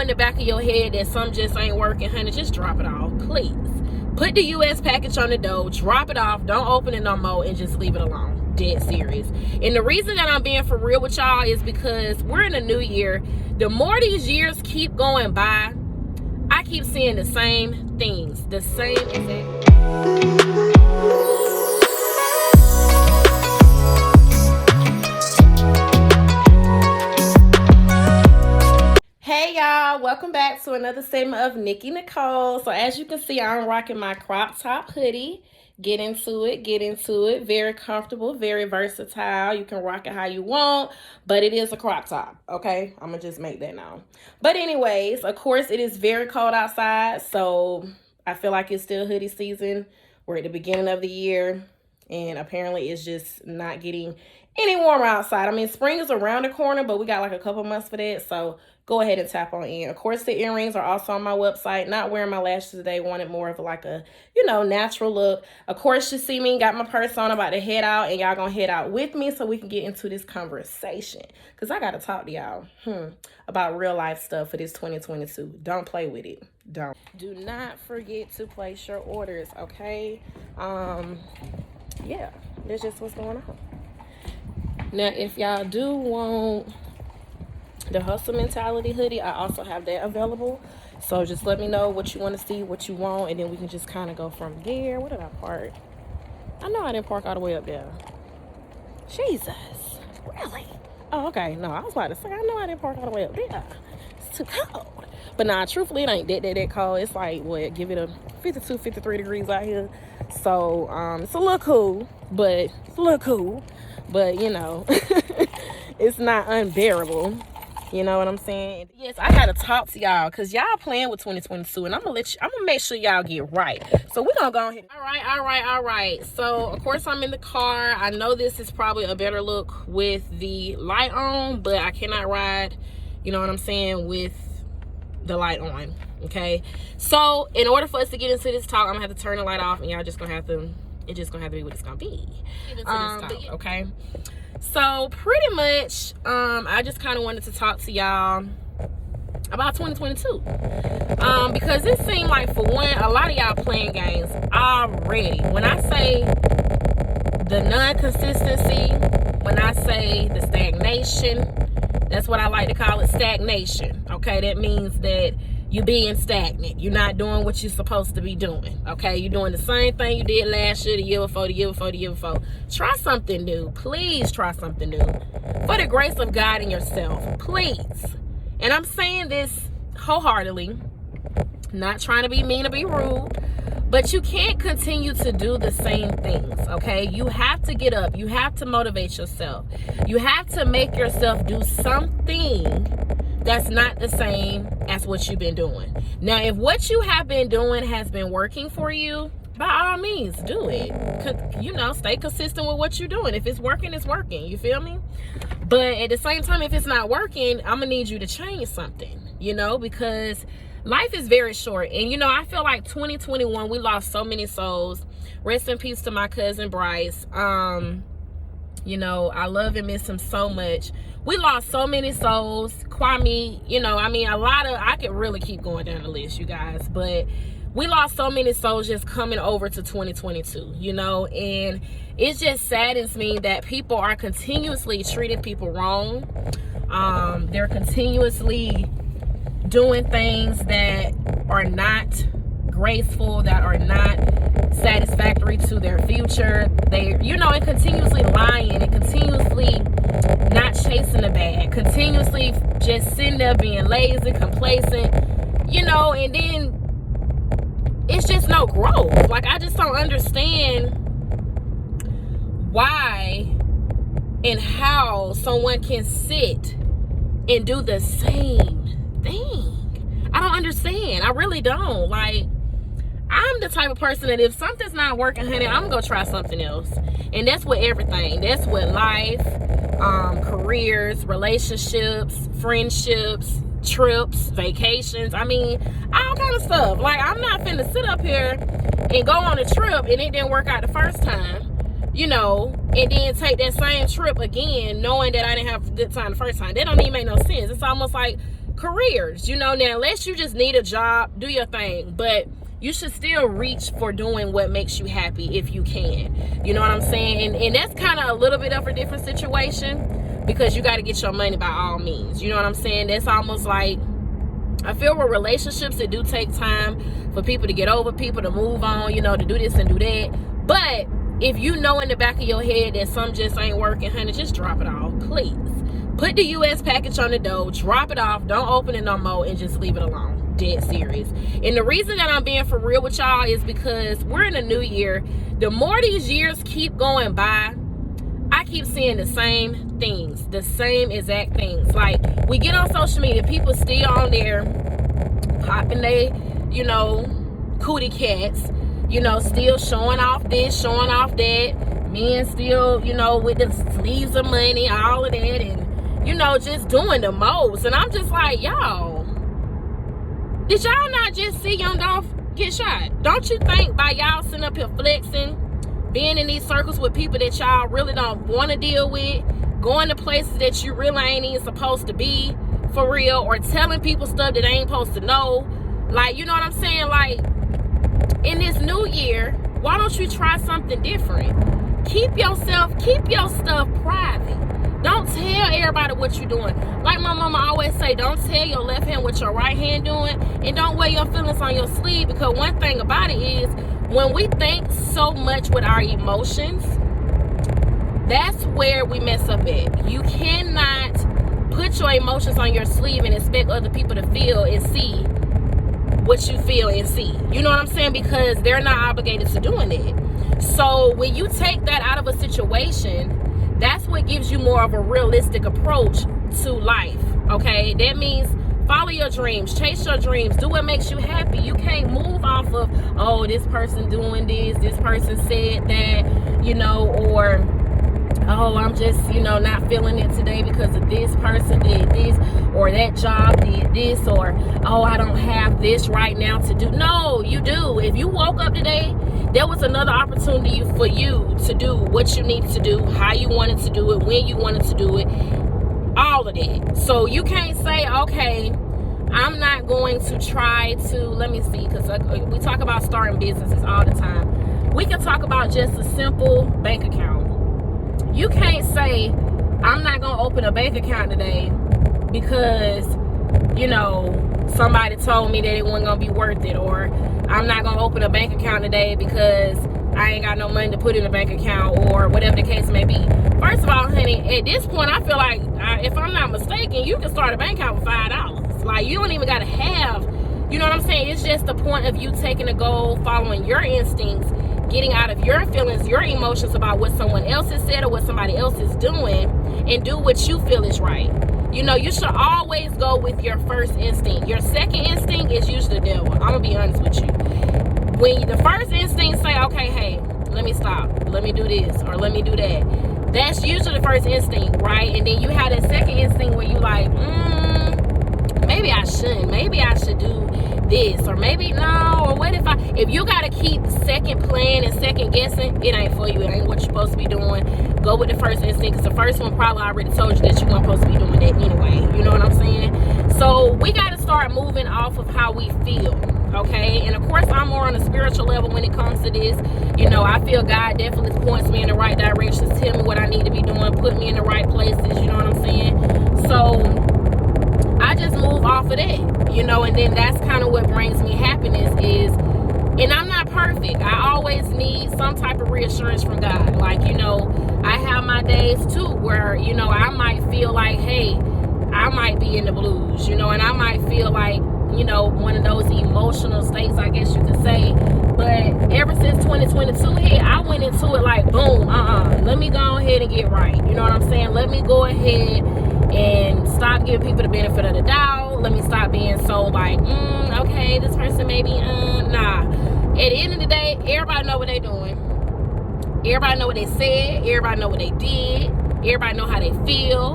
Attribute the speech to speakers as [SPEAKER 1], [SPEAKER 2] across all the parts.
[SPEAKER 1] in the back of your head that some just ain't working, honey, just drop it off, please. Put the U.S. package on the door, drop it off, don't open it no more, and just leave it alone. Dead serious. And the reason that I'm being for real with y'all is because we're in a new year. The more these years keep going by, I keep seeing the same things, the same exact. Hey y'all, welcome back to another segment of Nikki Nicole. So as you can see, I'm rocking my crop top hoodie. Get into it. Very comfortable, very versatile. You can rock it how you want, but it is a crop top, okay? I'm gonna just make that known. But anyways, of course, it is very cold outside, so I feel like it's still hoodie season. We're at the beginning of the year, and apparently it's just not getting any warmer outside. I mean, spring is around the corner, but we got like a couple months for that, so go ahead and tap on in. Of course, the earrings are also on my website. Not wearing my lashes today. Wanted more of like a, natural look. Of course, you see me, got my purse on, about to head out, and y'all gonna head out with me so we can get into this conversation. Because I got to talk to y'all about real life stuff for this 2022. Don't play with it. Don't. Do not forget to place your orders, okay? Yeah, that's just what's going on. Now, if y'all do want the hustle mentality hoodie, I also have that available. So just let me know what you want to see, what you want, and then we can just kind of go from there. Where did I park? I know I didn't park all the way up there. Jesus, really? Oh, okay. No, I was about to say, I know I didn't park all the way up there. It's too cold. But nah, truthfully, it ain't that cold. It's like, what, give it a 52, 53 degrees out here. So it's a little cool, but it's not unbearable. You know what I'm saying? Yes, I gotta talk to y'all because y'all playing with 2022, and I'm gonna make sure y'all get right. So we're gonna go ahead. All right. So of course I'm in the car. I know this is probably a better look with the light on, but I cannot ride, you know what I'm saying, with the light on. Okay. So in order for us to get into this talk, I'm gonna have to turn the light off, and y'all just gonna have to. It's just gonna have to be what it's gonna be. Okay. So pretty much, I just kind of wanted to talk to y'all about 2022. Because it seemed like, for one, a lot of y'all playing games already. When I say the non-consistency, when I say the stagnation, that's what I like to call it, stagnation. Okay, that means that you being stagnant. You're not doing what you're supposed to be doing. Okay, you're doing the same thing you did last year, the year before. Try something new. Please try something new. For the grace of God and yourself, please. And I'm saying this wholeheartedly, not trying to be mean or be rude, but you can't continue to do the same things, okay? You have to get up. You have to motivate yourself. You have to make yourself do something that's not the same as what you've been doing. Now, if what you have been doing has been working for you, by all means, do it. Stay consistent with what you're doing. If it's working, it's working. You feel me? But at the same time, if it's not working, I'm gonna need you to change something, because life is very short. And, I feel like 2021, we lost so many souls. Rest in peace to my cousin Bryce. I love and miss him so much. We lost so many souls. Kwame, I could really keep going down the list, you guys. But we lost so many souls just coming over to 2022, and it just saddens me that people are continuously treating people wrong. They're continuously doing things that are not graceful, that are not satisfactory to their future. They, and continuously lying and continuously not chasing the bag, continuously just sitting there being lazy, complacent, and then it's just no growth. Like, I just don't understand why and how someone can sit and do the same thing. I don't understand. I really don't. Like, I'm the type of person that if something's not working, honey, I'm gonna go try something else. And that's with everything. That's with life, careers, relationships, friendships, trips, vacations. I mean, all kind of stuff. Like, I'm not finna sit up here and go on a trip and it didn't work out the first time, and then take that same trip again knowing that I didn't have a good time the first time. That don't even make no sense. It's almost like careers. You know, now unless you just need a job, do your thing, but you should still reach for doing what makes you happy if you can. You know what I'm saying? And that's kind of a little bit of a different situation, because you got to get your money by all means. You know what I'm saying? That's almost like, I feel with relationships, it do take time for people to get over, people to move on, you know, to do this and do that. But if you know in the back of your head that some just ain't working, honey, just drop it off, please. Put the U.S. package on the door, drop it off, don't open it no more, and just leave it alone. Dead serious. And the reason that I'm being for real with y'all is because we're in a new year. The more these years keep going by, I keep seeing the same things, the same exact things. Like, we get on social media, people still on there popping they, you know, cootie cats, you know, still showing off this, showing off that. Men still, you know, with the sleeves of money, all of that, and, you know, just doing the most. And I'm just like, y'all, did y'all not just see Young Dolph get shot? Don't you think by y'all sitting up here flexing, being in these circles with people that y'all really don't want to deal with, going to places that you really ain't even supposed to be, for real, or telling people stuff that they ain't supposed to know, like, you know what I'm saying? Like, in this new year, why don't you try something different? Keep your stuff private. Don't tell everybody what you're doing. Like my mama always say, don't tell your left hand what your right hand doing, and don't wear your feelings on your sleeve, because one thing about it is, when we think so much with our emotions, that's where we mess up at. You cannot put your emotions on your sleeve and expect other people to feel and see what you feel and see. You know what I'm saying? Because they're not obligated to doing it. So when you take that out of a situation, that's what gives you more of a realistic approach to life, okay? That means follow your dreams, chase your dreams, do what makes you happy. You can't move off of, oh, this person doing this person said that, you know, or, oh, I'm just, you know, not feeling it today because of this person did this, or that job did this, or, oh, I don't have this right now to do. No, you do. If you woke up today, there was another opportunity for you to do what you needed to do, how you wanted to do it, when you wanted to do it, all of that. So you can't say, okay, I'm not going to try to, let me see, because we talk about starting businesses all the time. We can talk about just a simple bank account. You can't say, I'm not going to open a bank account today because, you know, somebody told me that it wasn't going to be worth it, or I'm not going to open a bank account today because I ain't got no money to put in a bank account, or whatever the case may be. First of all, honey, at this point, I feel like, if I'm not mistaken, you can start a bank account with $5. Like, you don't even got to have, you know what I'm saying? It's just the point of you taking a goal, following your instincts, getting out of your feelings, your emotions about what someone else has said or what somebody else is doing, and do what you feel is right. You know, you should always go with your first instinct. Your second instinct is usually the devil. I'm gonna be honest with you. When the first instinct say, okay, hey, let me stop, let me do this, or let me do that, that's usually the first instinct, right? And then you have that second instinct where you like, maybe I shouldn't, maybe I should do this, or maybe no, or what if you gotta keep second plan and second guessing, it ain't for you, it ain't what you're supposed to be doing. Go with the first instinct, because the first one probably already told you that you weren't supposed to be doing that anyway. You know what I'm saying? So we gotta start moving off of how we feel, okay? And of course, I'm more on a spiritual level when it comes to this. You know, I feel God definitely points me in the right directions, tell me what I need to be doing, put me in the right places, you know what I'm saying? So I just move off of that, you know, and then that's kind of what brings me happiness is, and I'm not perfect. I always need some type of reassurance from God. Like, you know, I have my days too where, you know, I might feel like, hey, I might be in the blues, you know, and I might feel like, you know, one of those emotional states, I guess you could say. But ever since 2022 hit, I went into it like, boom, let me go ahead and get right. You know what I'm saying? Let me go ahead and stop giving people the benefit of the doubt. Let me stop being so like, okay, this person maybe, nah. At the end of the day, everybody know what they doing. Everybody know what they said. Everybody know what they did. Everybody know how they feel.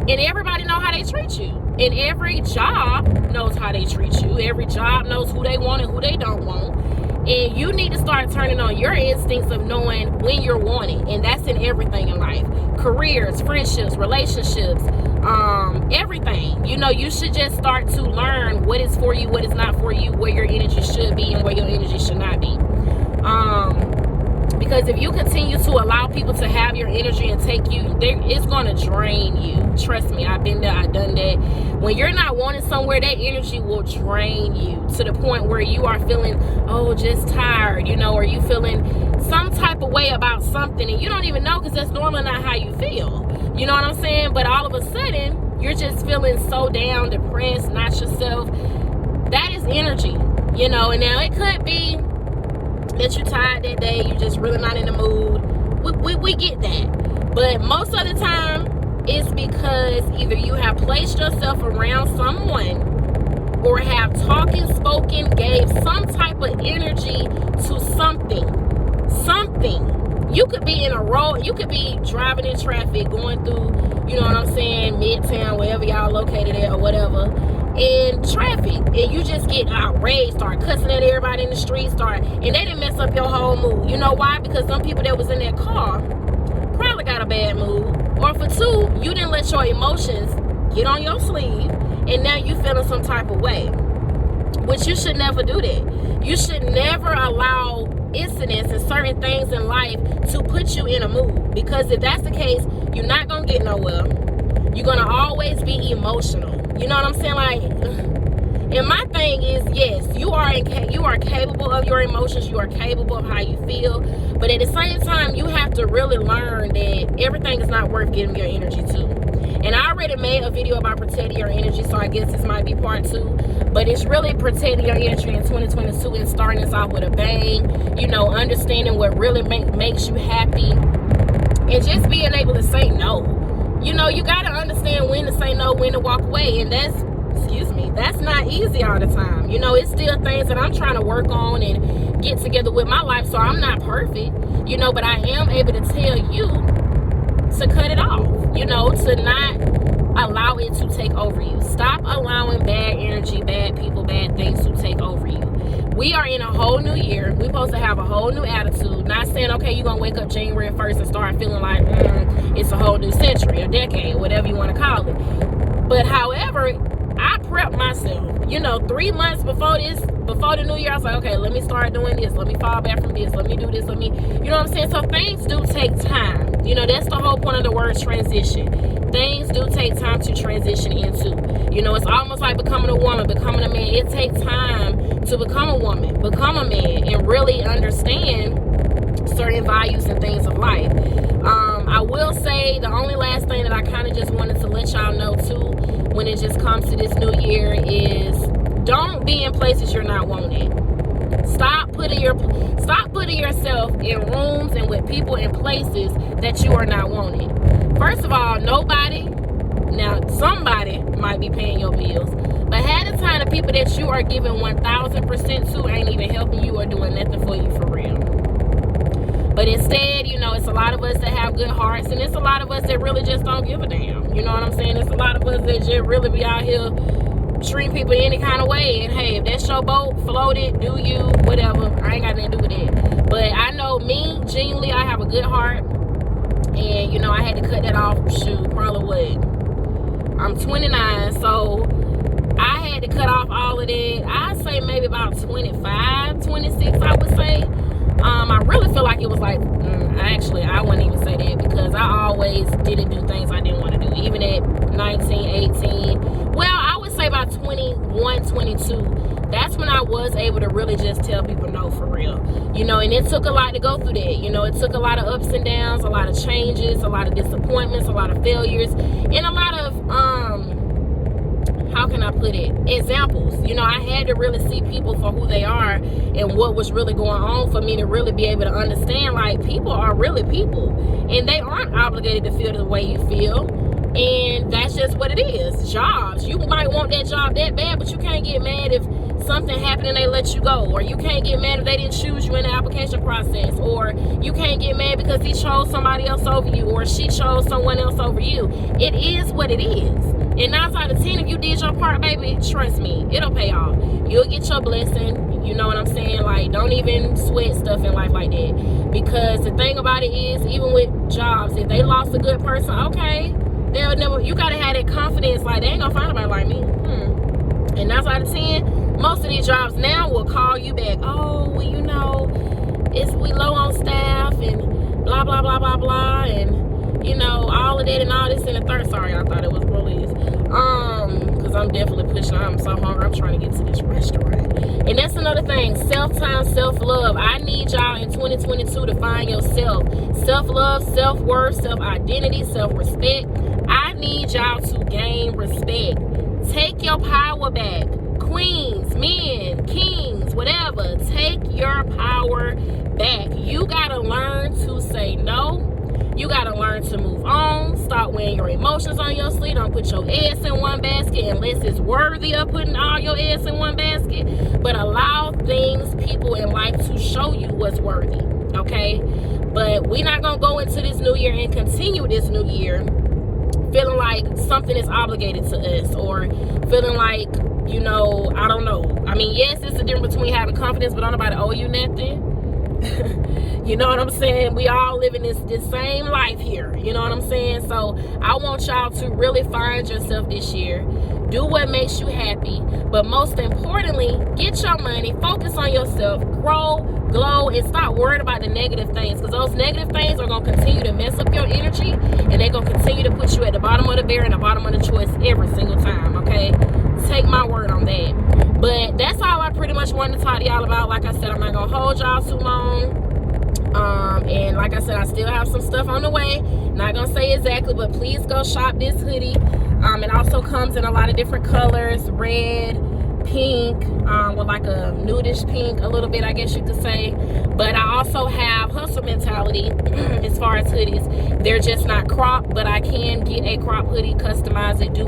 [SPEAKER 1] And everybody know how they treat you. And every job knows how they treat you. Every job knows who they want and who they don't want. And you need to start turning on your instincts of knowing when you're wanted. And that's in everything in life. Careers, friendships, relationships, everything. You know, you should just start to learn what is for you, what is not for you, where your energy should be and where your energy should not be. Because if you continue to allow people to have your energy and take you, it's going to drain you. Trust me, I've been there, I've done that. When you're not wanted somewhere, that energy will drain you to the point where you are feeling, oh, just tired, you know, or you feeling some type of way about something and you don't even know, because that's normally not how you feel. You know what I'm saying? But all of a sudden, you're just feeling so down, depressed, not yourself. That is energy, you know. And now it could be that you're tired that day, you're just really not in the mood. We get that. But most of the time, it's because either you have placed yourself around someone or have talking, spoken, gave some type of energy to something. You could be in a road, you could be driving in traffic, going through, you know what I'm saying, Midtown, wherever y'all located at or whatever, in traffic, and you just get outraged, start cussing at everybody in the street, and they didn't mess up your whole mood. You know why? Because some people that was in that car probably got a bad mood, or for two, you didn't let your emotions get on your sleeve, and now you feeling some type of way, which you should never do that. You should never allow incidents and certain things in life to put you in a mood, because if that's the case, you're not gonna get nowhere. You're gonna always be emotional. You know what I'm saying? Like, and my thing is, yes, you are capable of your emotions. You are capable of how you feel. But at the same time, you have to really learn that everything is not worth giving your energy to. And I already made a video about protecting your energy, so I guess this might be part 2. But it's really protecting your energy in 2022 and starting this off with a bang. You know, understanding what really makes you happy. And just being able to say no. You know, you got to understand when to say no, when to walk away. And that's not easy all the time. You know, it's still things that I'm trying to work on and get together with my life. So I'm not perfect, you know, but I am able to tell you to cut it off, you know, to not allow it to take over you. Stop allowing bad energy, bad people, bad things to take over you. We are in a whole new year. We're supposed to have a whole new attitude. Not saying, okay, you're going to wake up January 1st and start feeling like it's a whole new century, a decade, whatever you want to call it. But however, I prep myself, you know, 3 months before the new year. I was like, okay, let me start doing this. Let me fall back from this. Let me do this. You know what I'm saying? So things do take time. You know, that's the whole point of the word transition. Things do take time to transition into. You know, it's almost like becoming a woman, becoming a man. It takes time to become a woman, become a man, and really understand certain values and things of life. I will say the only last thing that I kind of just wanted to let y'all know too, when it just comes to this new year, is don't be in places you're not wanted. Stop putting yourself in rooms and with people in places that you are not wanted. First of all, somebody might be paying your bills, but half the time the people that you are giving 1,000% to ain't even helping you or doing nothing for you for real. But instead, you know, it's a lot of us that have good hearts, and it's a lot of us that really just don't give a damn. You know what I'm saying? It's a lot of us that just really be out here treating people any kind of way. And hey, if that's your boat, float it, do you, whatever. I ain't got nothing to do with it. But I know me, genuinely, I have a good heart. And, you know, I had to cut that off. Shoot, probably what? I'm 29, so I had to cut off all of that. I'd say maybe about 25, 26, I would say. I really feel like it was like, I wouldn't even say that, because I always didn't do things I didn't want to do. Even at 19, 18, well, I would say about 21, 22, that's when I was able to really just tell people no for real. You know, and it took a lot to go through that. You know, it took a lot of ups and downs, a lot of changes, a lot of disappointments, a lot of failures, and a lot of, how can I put it, examples. You know, I had to really see people for who they are and what was really going on for me to really be able to understand, like, people are really people, and they aren't obligated to feel the way you feel. And that's just what it is. Jobs, you might want that job that bad, but you can't get mad if something happened and they let you go, or you can't get mad if they didn't choose you in the application process, or you can't get mad because he chose somebody else over you, or she chose someone else over you. It is what it is. And 9 out of 10, if you did your part, baby, trust me, it'll pay off. you'll get your blessing. You know what I'm saying? Like, don't even sweat stuff in life like that, because the thing about it is, even with jobs, if they lost a good person, okay, they'll never, you gotta have that confidence, like, they ain't gonna find nobody like me. And 9 out of 10, most of these jobs now will call you back. Oh, well, you know, we low on staff and blah blah blah blah blah, and you know, all of that and all this and the third. Sorry, I thought it was police. Because I'm definitely pushing. I'm so hungry. I'm trying to get to this restaurant. And that's another thing, self-time, self-love. I need y'all in 2022 to find yourself. Self-love, self-worth, self-identity, self-respect. I need y'all to gain respect. Take your power back. Queens, men, kings, whatever. Take your power back. You gotta learn to say no. You gotta learn to move on. Stop wearing your emotions on your sleeve. Don't put your eggs in one basket unless it's worthy of putting all your eggs in one basket. But allow things, people in life to show you what's worthy. Okay? But we're not gonna go into this new year and continue this new year feeling like something is obligated to us, or feeling like, you know, I don't know. I mean, yes, it's the difference between having confidence, but don't nobody owe you nothing. You know what I'm saying? We all living this same life here. You know what I'm saying? So I want y'all to really find yourself this year. Do what makes you happy. But most importantly, get your money, focus on yourself, grow, glow, and stop worrying about the negative things, because those negative things are going to continue to mess up your energy, and they're going to continue to put you at the bottom of the barrel and the bottom of the choice every single time, okay? Take my word on that. But that's all I pretty much wanted to talk to y'all about. Like I said, I'm not going to hold y'all too long. And like I said, I still have some stuff on the way. Not going to say exactly, but please go shop this hoodie. It also comes in a lot of different colors, red, pink, with like a nudish pink a little bit, I guess you could say. But I also have hustle mentality as far as hoodies. They're just not cropped, but I can get a crop hoodie, customize it, do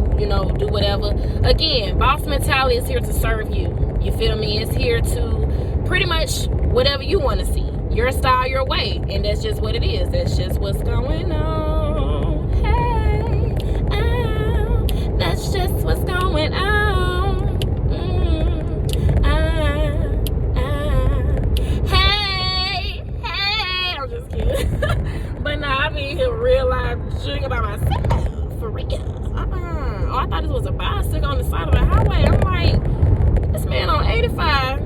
[SPEAKER 1] whatever. Again, boss mentality is here to serve you. You feel me? It's here to pretty much whatever you want to see. Your style, your way. And that's just what it is. That's just what's going on. Hey, that's just what's going on. Hey, I'm just kidding. But nah, I be here real life drinking by myself, for real. Oh, I thought this was a bicycle on the side of the highway. I'm like, this man on 85,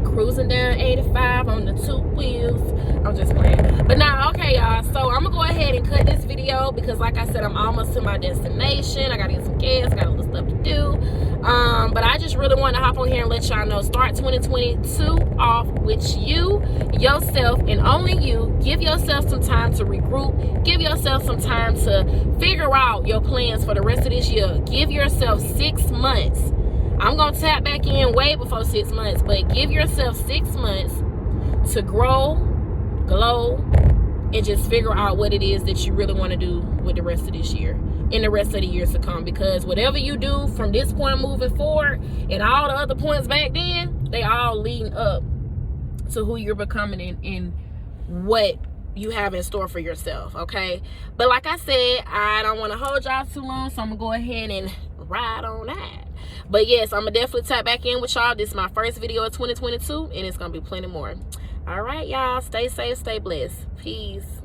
[SPEAKER 1] cruising down 85 on the 2 wheels. I'm just playing. But nah, okay, y'all. So I'm gonna go ahead and cut this video because, like I said, I'm almost to my destination. I gotta get some gas, got a little stuff to do. But I just really want to hop on here and let y'all know, start 2022 off with you, yourself, and only you. Give yourself some time to regroup. Give yourself some time to figure out your plans for the rest of this year. Give yourself 6 months. I'm going to tap back in way before 6 months, but give yourself 6 months to grow, glow, and just figure out what it is that you really want to do with the rest of this year and the rest of the years to come. Because whatever you do from this point moving forward and all the other points back then, they all leading up to who you're becoming and what you have in store for yourself, okay? But like I said, I don't want to hold y'all too long, so I'm going to go ahead and ride on that. But yes, I'm going to definitely tap back in with y'all. This is my first video of 2022, and it's going to be plenty more. All right, y'all. Stay safe, stay blessed. Peace.